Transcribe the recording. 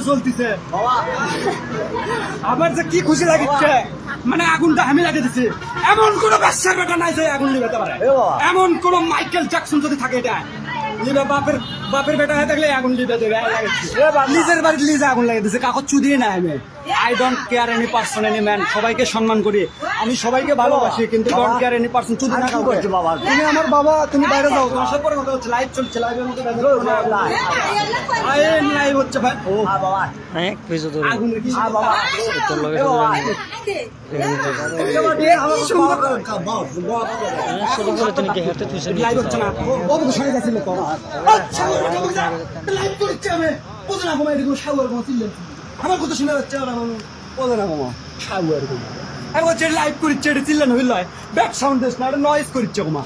চলতেছে আমার যে কি খুশি লাগিচ্ছে, মানে আগুনটা আমি লাগিয়ে দিচ্ছি। এমন কোন ব্যবসার বেটা নাই যে আগুন নিভাতে পারে, এমন কোন মাইকেল জ্যাকসন যদি থাকে এটা লিবে বাপের বেটা হয়ে থাকলে আগুন লিবে দেবে। নিজের বাড়িতে লিজে আগুন লাগিয়ে দিচ্ছে, কাগজ চুদিয়ে না আমি। I don't care any person any man. সবাইকে সম্মান করি, আমি সবাইকে ভালোবাসি, কিন্তু ডোন্ট কেয়ার এনি পার্সন। চুদি না করছে বাবা, তুমি আমার বাবা, তুমি বাইরে যাও, তোমার সাথে পরে কথা হচ্ছে। লাইভ চলছে, লাইভের মধ্যে লাইভ হচ্ছে ভাই। ও বাবা হ্যাঁ কিছু তো আগুন কি বাবা তোর লগে শুরু করে তুমি কি হাতে তুই লাইভ হচ্ছে না বাবু তো সরে যাচ্ছিল তো। আচ্ছা লাইভ করছে, আমি বুঝ না ঘুমাই দিও। শাওয়ার মত চিল্লেন আমার কথা শুনে যাচ্ছে না, বুঝ না ঘুমা শাওয়ার ঘুমা। আমি হচ্ছে লাইভ করছে, এটা চিল্লেন হইল ব্যাক সাউন্ড দিস না, এটা নয়েজ করছে ঘুমা।